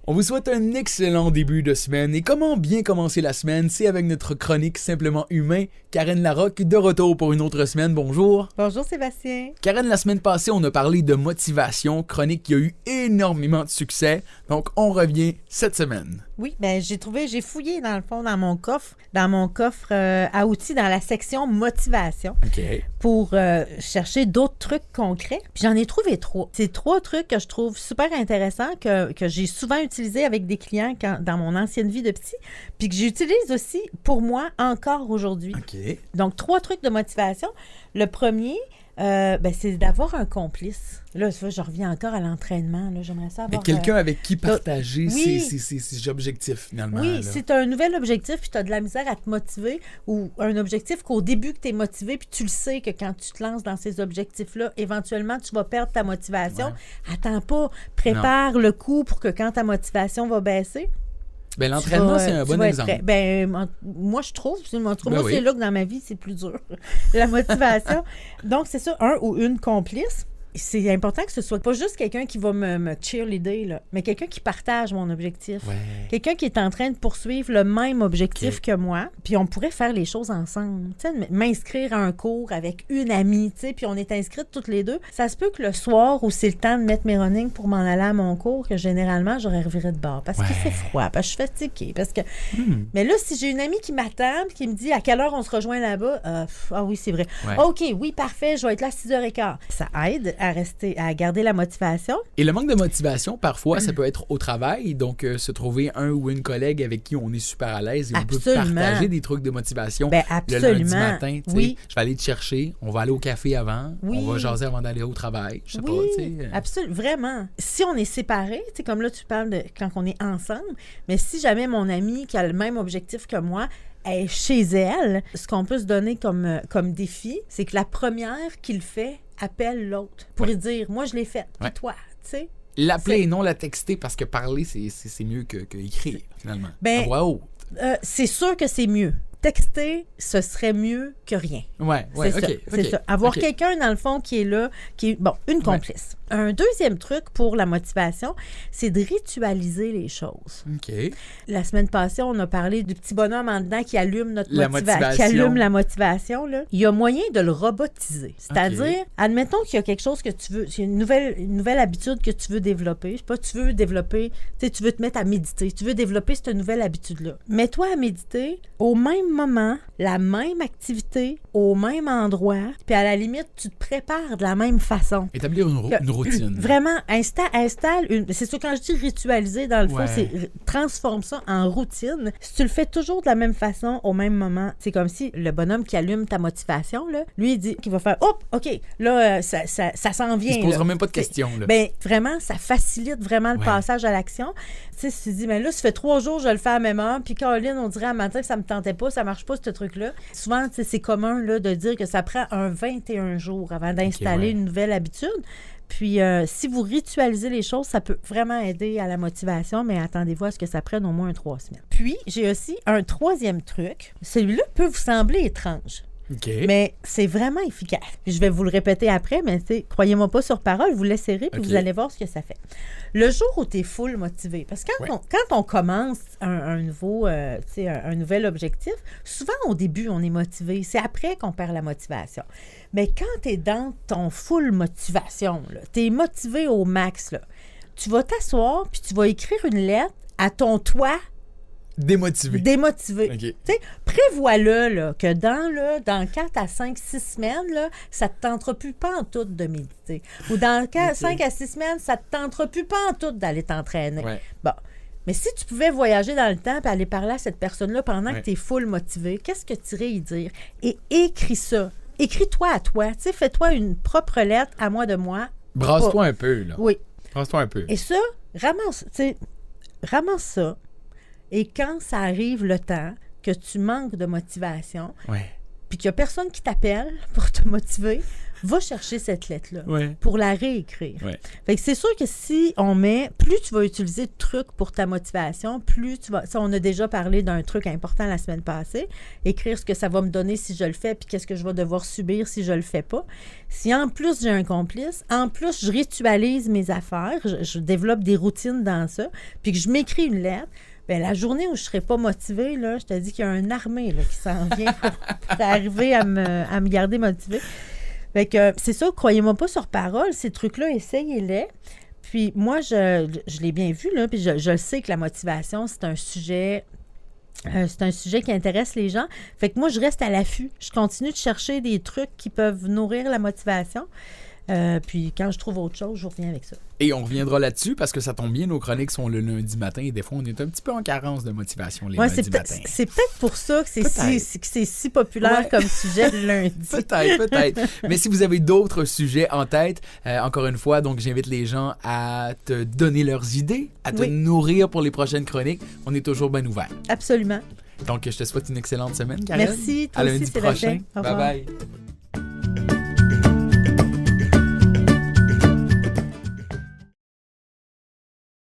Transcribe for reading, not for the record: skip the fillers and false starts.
On vous souhaite un excellent début de semaine. Et comment bien commencer la semaine? C'est avec notre chronique Simplement Humain. Karen Larocque, de retour pour une autre semaine. Bonjour. Bonjour Sébastien. Karen, la semaine passée, on a parlé de motivation, chronique qui a eu énormément de succès. Donc, on revient cette semaine. Oui, ben j'ai fouillé dans le fond dans mon coffre à outils dans la section motivation OK. pour chercher d'autres trucs concrets. Puis j'en ai trouvé 3. C'est 3 trucs que je trouve super intéressants que j'ai souvent utilisés avec des clients dans mon ancienne vie de psy, puis que j'utilise aussi pour moi encore aujourd'hui. OK. Donc 3 trucs de motivation. Le premier, c'est d'avoir un complice. Là, je reviens encore à l'entraînement. Là, j'aimerais ça avoir... quelqu'un avec qui partager oui. ses objectifs, finalement. Oui, là. c'est un nouvel objectif, puis tu as de la misère à te motiver, ou un objectif qu'au début que tu es motivé, puis tu le sais que quand tu te lances dans ces objectifs-là, éventuellement, tu vas perdre ta motivation. Ouais. Attends pas, prépare le coup pour que quand ta motivation va baisser... Ben, l'entraînement, c'est un bon exemple. Moi, je trouve, c'est là que dans ma vie, c'est plus dur. La motivation. Donc, c'est ça, un ou une complice. C'est important que ce soit pas juste quelqu'un qui va me cheerleader, là, mais quelqu'un qui partage mon objectif. Ouais. Quelqu'un qui est en train de poursuivre le même objectif que moi. Puis on pourrait faire les choses ensemble. Tu sais, m'inscrire à un cours avec une amie, tu sais, puis on est inscrites toutes les deux. Ça se peut que le soir où c'est le temps de mettre mes running pour m'en aller à mon cours, que généralement, j'aurais reviré de bord parce qu'il fait froid, parce que je suis fatiguée. Parce que... Mais là, si j'ai une amie qui m'attend qui me dit à quelle heure on se rejoint là-bas, ah oui, c'est vrai. Ouais. OK, oui, parfait, je vais être là à 6h15. Ça aide à garder la motivation. Et le manque de motivation, parfois, ça peut être au travail. Donc, se trouver un ou une collègue avec qui on est super à l'aise et on peut partager des trucs de motivation le lundi matin. Oui. Je vais aller te chercher, on va aller au café avant, on va jaser avant d'aller au travail. Je sais pas, tu sais. Absolument, vraiment. Si on est séparés, tu sais, comme là, tu parles de quand on est ensemble, mais si jamais mon ami qui a le même objectif que moi est chez elle, ce qu'on peut se donner comme défi, c'est que la première qui le fait appelle l'autre pour lui dire « Moi, je l'ai faite, puis toi, tu sais. » L'appeler et non la texter, parce que parler, c'est mieux que écrire, finalement. À voix haute. C'est sûr que c'est mieux. Texter, ce serait mieux que rien. C'est ça. Avoir quelqu'un, dans le fond, qui est là, une complice. Un deuxième truc pour la motivation, c'est de ritualiser les choses. OK. La semaine passée, on a parlé du petit bonhomme en dedans qui allume la motivation. Là. Il y a moyen de le robotiser. C'est-à-dire, admettons qu'il y a quelque chose que tu veux, il y a une nouvelle habitude que tu veux développer. Je sais pas, tu veux te mettre à méditer. Tu veux développer cette nouvelle habitude-là. Mets-toi à méditer au même moment, la même activité, au même endroit, puis à la limite, tu te prépares de la même façon. Établir une routine. Vraiment, installe une... C'est sûr, quand je dis ritualiser, dans le fond, c'est transforme ça en routine. Si tu le fais toujours de la même façon, au même moment, c'est comme si le bonhomme qui allume ta motivation, là, lui, il dit qu'il va faire « Hop, OK, là, ça s'en vient. » Il ne se posera même pas de questions. Là. Ben, vraiment, ça facilite vraiment le passage à l'action. Tu sais, si tu dis « Mais là, ça fait 3 jours, je le fais à la même heure, puis Caroline, on dirait à matin que ça me tentait pas, ça marche pas, ce truc-là. » Souvent, c'est commun là, de dire que ça prend 21 jours avant d'installer une nouvelle habitude. Puis, si vous ritualisez les choses, ça peut vraiment aider à la motivation, mais attendez-vous à ce que ça prenne au moins 3 semaines. Puis, j'ai aussi un troisième truc. Celui-là peut vous sembler étrange. Okay. Mais c'est vraiment efficace. Je vais vous le répéter après, mais croyez-moi pas sur parole, vous l'essayerez, puis vous allez voir ce que ça fait. Le jour où tu es full motivé, parce que quand on commence un nouvel objectif, souvent au début, on est motivé. C'est après qu'on perd la motivation. Mais quand tu es dans ton full motivation, tu es motivé au max, là, tu vas t'asseoir, puis tu vas écrire une lettre à ton toi démotivé. Okay. Tu sais, prévois-le là, que dans 4 à 5, 6 semaines, là, ça ne te tentera plus pas en tout de méditer. Ou dans 5 à 6 semaines, ça ne te tentera plus pas en tout d'aller t'entraîner. Ouais. Bon. Mais si tu pouvais voyager dans le temps et aller parler à cette personne-là pendant que tu es full motivé, qu'est-ce que tu irais y dire? Et écris ça. Écris-toi à toi. Tu sais, fais-toi une propre lettre à moi de moi. Brasse-toi un peu, là. Oui. Brasse-toi un peu. Et ça, ramasse ça. Et quand ça arrive le temps que tu manques de motivation, puis puis qu'il n'y a personne qui t'appelle pour te motiver, va chercher cette lettre-là pour la réécrire. Ouais. Fait que c'est sûr que si on met, plus tu vas utiliser de trucs pour ta motivation, plus tu vas... Ça, on a déjà parlé d'un truc important la semaine passée, écrire ce que ça va me donner si je le fais, puis qu'est-ce que je vais devoir subir si je le fais pas. Si en plus j'ai un complice, en plus je ritualise mes affaires, je développe des routines dans ça, puis que je m'écris une lettre, bien, la journée où je ne serai pas motivée, là, je te dis qu'il y a une armée là, qui s'en vient pour arriver à me garder motivée. Fait que c'est ça, croyez-moi pas sur parole, ces trucs-là, essayez-les. Puis moi, je l'ai bien vu, là, puis je sais que la motivation, c'est un sujet qui intéresse les gens. Fait que moi, je reste à l'affût. Je continue de chercher des trucs qui peuvent nourrir la motivation. Puis quand je trouve autre chose, je reviens avec ça. Et on reviendra là-dessus parce que ça tombe bien, nos chroniques sont le lundi matin et des fois, on est un petit peu en carence de motivation les lundis matins. C'est peut-être pour ça que c'est si populaire comme sujet le lundi. Peut-être. Mais si vous avez d'autres sujets en tête, encore une fois, donc j'invite les gens à te donner leurs idées, à te nourrir pour les prochaines chroniques. On est toujours bien ouverts. Absolument. Donc, je te souhaite une excellente semaine, Karen. Merci. Toi à aussi, lundi prochain. Bye-bye.